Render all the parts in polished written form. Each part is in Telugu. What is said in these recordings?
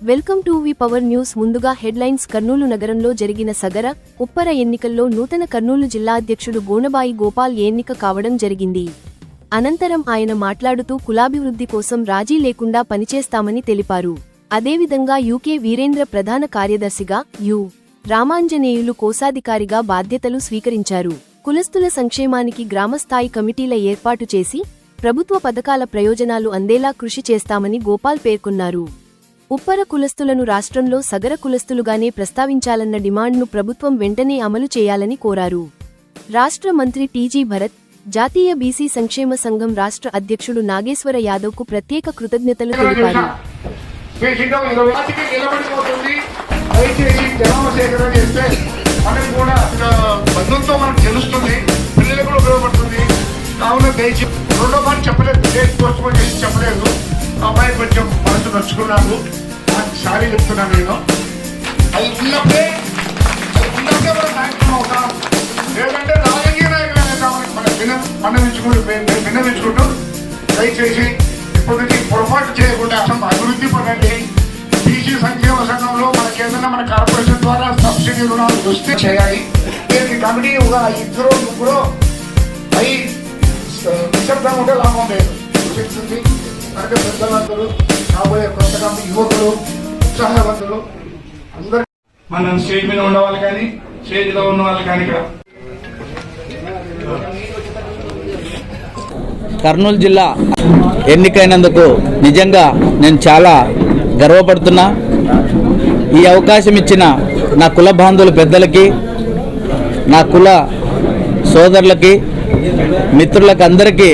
Welcome to V power news. ముందుగా హెడ్లైన్స్. కర్నూలు నగరంలో జరిగిన సగర, ఉప్పర ఎన్నికల్లో నూతన కర్నూలు జిల్లా అధ్యక్షుడు గోనబాయి గోపాల్ ఎన్నిక కావడం జరిగింది. అనంతరం ఆయన మాట్లాడుతూ కులాభివృద్ధి కోసం రాజీ లేకుండా పనిచేస్తామని తెలిపారు. అదేవిధంగా యూకే వీరేంద్ర ప్రధాన కార్యదర్శిగా, యు. రామాంజనేయులు కోశాధికారిగా బాధ్యతలు స్వీకరించారు. కులస్తుల సంక్షేమానికి గ్రామస్థాయి కమిటీల ఏర్పాటు చేసి ప్రభుత్వ పథకాల ప్రయోజనాలు అందేలా కృషి చేస్తామని గోపాల్ పేర్కొన్నారు. ఉప్పర కులస్తులను రాష్ట్రంలో సగర కులస్తులుగానే ప్రస్తావించాలన్న డిమాండ్ను ప్రభుత్వం వెంటనే అమలు చేయాలని కోరారు. రాష్ట్ర మంత్రి టీజీ భరత్, జాతీయ బీసీ సంక్షేమ సంఘం రాష్ట్ర అధ్యక్షుడు నాగేశ్వర యాదవ్కు ప్రత్యేక కృతజ్ఞతలు తెలిపారు. చెప్పలేదు అమ్మాయి కొంచెం మనసు నచ్చుకున్నాను. సారీ చెప్తున్నాను. నేను అది ఉన్నప్పుడే మనం నాయకులు అవుతాం, లేదంటే రాజకీయ నాయకులు అవుతామని విన్నవించుకుంటూ దయచేసి ఇప్పటి నుంచి పొరపాటు చేయకుండా అభివృద్ధి పడండి. బీసీ సంక్షేమ సంఘంలో మనకి ఏదైనా మన కార్పొరేషన్ ద్వారా సబ్సిడీ రుణాలు వస్తే చేయాలి. దీనికి కమిటీ ఒక 2-3 అయి నిశ్శబ్దంగా ఉంటే లాభం లేదు. చెప్తుంది అంటే పెద్దలందరూ రాబోయే కొత్తగా యువకులు ఉత్సాహవంతులు అందరూ మనం స్టేజ్ మీద ఉన్న వాళ్ళు కానీ స్టేజ్ లో ఉన్న వాళ్ళు కానీ ఇక్కడ కర్నూలు జిల్లా ఎన్నికైనందుకు నిజంగా నేను చాలా గర్వపడుతున్నా. ఈ అవకాశం ఇచ్చిన నా కుల బాంధవుల పెద్దలకి, నా కుల సోదరులకి, మిత్రులకు అందరికీ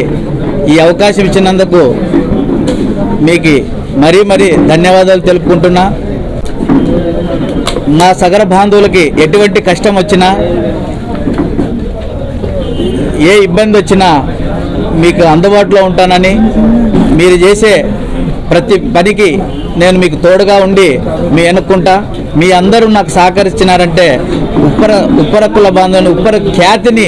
ఈ అవకాశం ఇచ్చినందుకు మీకు మరీ ధన్యవాదాలు తెలుపుకుంటున్నా. నా సగర బాంధవులకి ఎటువంటి కష్టం వచ్చినా, ఏ ఇబ్బంది వచ్చినా మీకు అందుబాటులో ఉంటానని, మీరు చేసే ప్రతి పనికి నేను మీకు తోడుగా ఉండి మీ ఎన్నుకుంటా. మీ అందరూ నాకు సహకరిస్తున్నారంటే ఉప్పర కుల బాంధవుని, ఉప్పర ఖ్యాతిని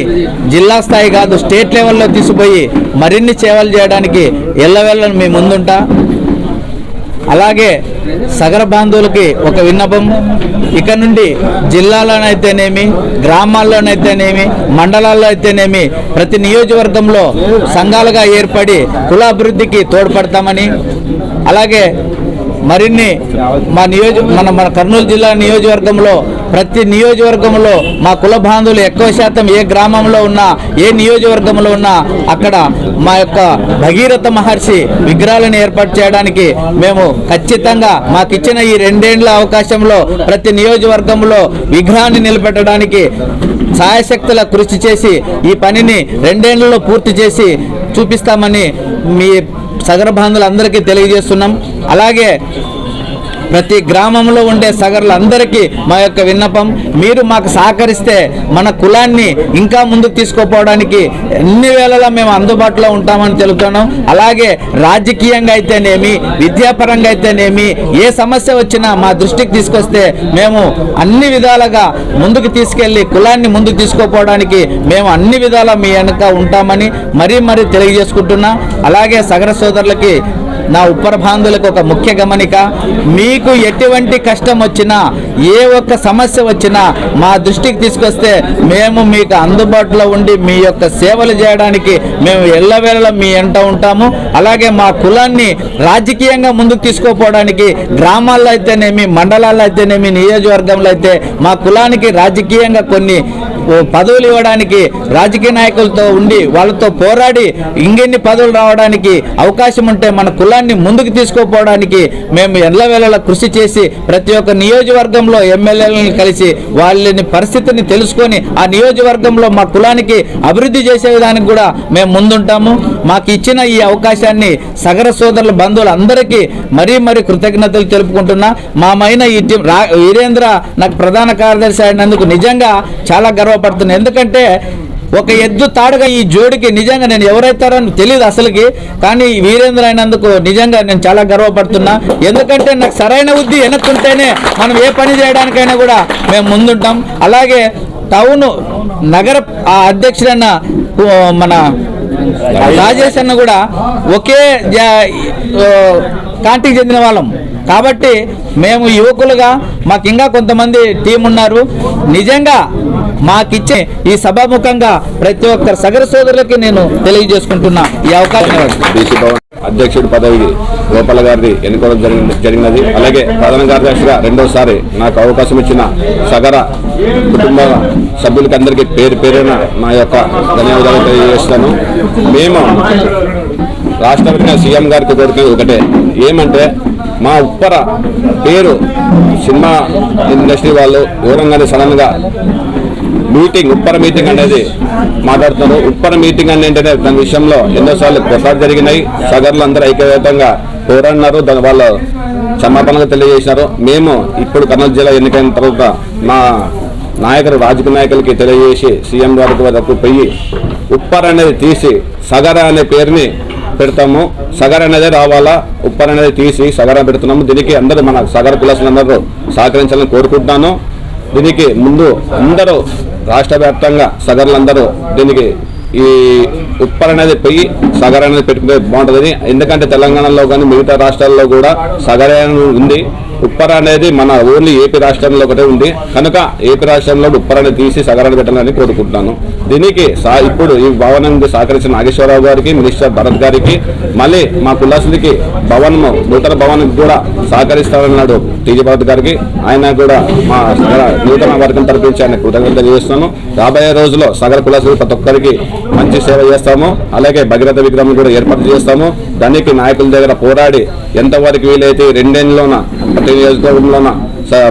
జిల్లా స్థాయి కాదు స్టేట్ లెవెల్లో తీసుకుపోయి మరిన్ని సేవలు చేయడానికి ఎల్లవేళ మీ ముందుంటా. అలాగే సగర బాంధవులకి ఒక విన్నపం, ఇక నుండి జిల్లాలోనైతేనేమి, గ్రామాల్లోనైతేనేమి, మండలాల్లో అయితేనేమి ప్రతి నియోజకవర్గంలో సంఘాలుగా ఏర్పడి కులాభివృద్ధికి తోడ్పడతామని, అలాగే మరిన్ని మన కర్నూలు జిల్లా నియోజకవర్గంలో ప్రతి నియోజకవర్గంలో మా కుల బాంధవులు ఎక్కువ శాతం ఏ గ్రామంలో ఉన్నా, ఏ నియోజకవర్గంలో ఉన్నా అక్కడ మా యొక్క భగీరథ మహర్షి విగ్రహాలను ఏర్పాటు చేయడానికి మేము ఖచ్చితంగా మాకిచ్చిన ఈ 2 ఏళ్ల అవకాశంలో ప్రతి నియోజకవర్గంలో విగ్రహాన్ని నిలబెట్టడానికి సాయశక్తుల కృషి చేసి ఈ పనిని 2 ఏళ్లలో పూర్తి చేసి చూపిస్తామని మీ సగర బాంధవులందరికీ తెలియజేస్తున్నాం. అలాగే ప్రతి గ్రామంలో ఉండే సగరులందరికీ మా యొక్క విన్నపం, మీరు మాకు సహకరిస్తే మన కులాన్ని ఇంకా ముందుకు తీసుకుపోవడానికి అన్ని వేళలా మేము అందుబాటులో ఉంటామని తెలుపుతున్నాం. అలాగే రాజకీయంగా అయితేనేమి, విద్యాపరంగా అయితేనేమి ఏ సమస్య వచ్చినా మా దృష్టికి తీసుకొస్తే మేము అన్ని విధాలుగా ముందుకు తీసుకెళ్లి కులాన్ని ముందుకు తీసుకుపోవడానికి మేము అన్ని విధాలా మీ వెనుక ఉంటామని మరీ తెలియజేసుకుంటున్నా. అలాగే సగర సోదరులకి, నా ఉప్పర బాంధవులకు ఒక ముఖ్య గమనిక, మీకు ఎటువంటి కష్టం వచ్చినా, ఏ ఒక్క సమస్య వచ్చినా మా దృష్టికి తీసుకొస్తే మేము మీకు అందుబాటులో ఉండి మీ యొక్క సేవలు చేయడానికి మేము ఎల్లవేళలా మీ వెంట ఉంటాము. అలాగే మా కులాన్ని రాజకీయంగా ముందుకు తీసుకుపోవడానికి గ్రామాల్లో అయితేనేమి, మండలాల్లో అయితేనేమి, నియోజకవర్గంలో అయితే మా కులానికి రాజకీయంగా కొన్ని పదవులు ఇవ్వడానికి రాజకీయ నాయకులతో ఉండి వాళ్ళతో పోరాడి ఇంకెన్ని పదవులు రావడానికి అవకాశం ఉంటే మన కులాన్ని ముందుకు తీసుకుపోవడానికి మేము ఎల్లవేళలా కృషి చేసి ప్రతి ఒక్క నియోజకవర్గంలో ఎమ్మెల్యేలను కలిసి వాళ్ళని పరిస్థితిని తెలుసుకొని ఆ నియోజకవర్గంలో మా కులానికి అభివృద్ధి చేసే విధానికి కూడా మేము ముందుంటాము. మాకు ఇచ్చిన ఈ అవకాశాన్ని సగర సోదరుల బంధువులందరికీ మరీ కృతజ్ఞతలు తెలుపుకుంటున్నా. మామైన ఈ టీం వీరేంద్ర నాకు ప్రధాన కార్యదర్శి అయినందుకు నిజంగా చాలా గర్వపడుతున్నాను. ఎందుకంటే ఒక ఎద్దు తాడుగా ఈ జోడికి నిజంగా నేను ఎవరైతారో తెలియదు అసలుకి, కానీ వీరేంద్ర అయినందుకు నిజంగా నేను చాలా గర్వపడుతున్నా. ఎందుకంటే నాకు సరైన బుద్ధి వెనక్కుంటేనే మనం ఏ పని చేయడానికైనా కూడా మేము ముందుంటాం. అలాగే టౌన్ నగర అధ్యక్షుడైన మన రాజేష్ అన్న కూడా ఒకే కాంటికి చెందిన వాళ్ళం కాబట్టి మేము యువకులుగా మాకు ఇంకా కొంతమంది టీం ఉన్నారు. నిజంగా మాకిచ్చే ఈ సభాముఖంగా ప్రతి ఒక్కరు సగర సోదరులకి నేను తెలియజేసుకుంటున్నా ఈ అవకాశం. బీసీ భవన్ అధ్యక్షుడి పదవికి గోపాల గారిని ఎన్నుకోవడం జరిగినది. అలాగే ప్రధాన కార్యదర్శిగా రెండోసారి నాకు అవకాశం ఇచ్చిన సగర కుటుంబ సభ్యులకి అందరికీ పేరు పేరున నా యొక్క ధన్యవాదాలు తెలియజేస్తాను. మేము రాష్ట్ర సీఎం గారికి కోరుకునేది ఒకటే, ఏమంటే మా ఉప్పర పేరు సినిమా ఇండస్ట్రీ వాళ్ళు దూరంగానే సడన్గా ఉప్పర మీటింగ్ అనేది మాట్లాడుతున్నారు. ఉప్పర మీటింగ్ అంటే దాని విషయంలో ఎన్నోసార్లు కొట్లాట్లు జరిగినాయి. సగర్లు అందరూ ఐక్యవేతంగా పోరాడినారు, దాని వాళ్ళు క్షమాపణగా తెలియజేసినారు. మేము ఇప్పుడు కర్నూలు జిల్లా ఎన్నికైన తర్వాత మా నాయకులు రాజకీయ నాయకులకి తెలియజేసి సీఎం గారికి వరకు పోయి ఉప్పర అనేది తీసి సగర అనే పేరుని పెడతాము. సగర్ అనేది రావాలా, ఉప్పర్ అనేది తీసి సగర పెడుతున్నాము. దీనికి అందరూ మన సగర కులస్తులందరూ సహకరించాలని కోరుకుంటున్నాను. దీనికి ముందు అందరూ రాష్ట్ర వ్యాప్తంగా సగర్లందరూ దీనికి ఈ ఉప్పర్ అనేది పోయి సగర్ అనేది పెట్టుకుంటే బాగుంటుందని. ఎందుకంటే తెలంగాణలో కానీ మిగతా రాష్ట్రాల్లో కూడా సగర ఉంది. ఉప్పర అనేది మన ఓన్లీ ఏపీ రాష్ట్రంలో ఒకటే ఉంది కనుక ఏపీ రాష్ట్రంలో ఉప్పర అనేది తీసి సగరాన్ని పెట్టాలని కోరుకుంటున్నాను. దీనికి ఇప్పుడు ఈ భవనానికి సహకరించిన నాగేశ్వరరావు గారికి, మినిస్టర్ భరత్ గారికి, మళ్ళీ మా కులాసులకి భవనము నూతన భవనం కూడా సహకరిస్తారన్నాడు టీజీ భరత్ గారికి. ఆయన కూడా మా నూతన వర్గం తరపించి ఆయన కృతజ్ఞతలు తెలియజేస్తున్నాను. రాబోయే రోజుల్లో సగర కులాసులు ప్రతి ఒక్కరికి మంచి సేవ చేస్తాము. అలాగే భగీరథ విగ్రహం కూడా ఏర్పాటు చేస్తాము. దానికి నాయకుల దగ్గర పోరాడి ఎంతవరకు వీలైతే 2 ఏళ్ళలోన ప్రతి నియోజకవర్గంలోన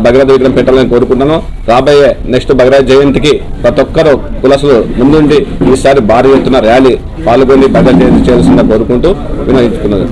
భగీరథ విగ్రహం పెట్టాలని కోరుకుంటున్నాను. రాబోయే నెక్స్ట్ భగీరథ జయంతికి ప్రతి ఒక్కరు కులసులు ముందుండి ఈసారి భారీ ఎత్తున ర్యాలీ పాల్గొని భగీరథ జయంతి చేయాల్సిందిగా కోరుకుంటూ వినియోగించుకున్నారు.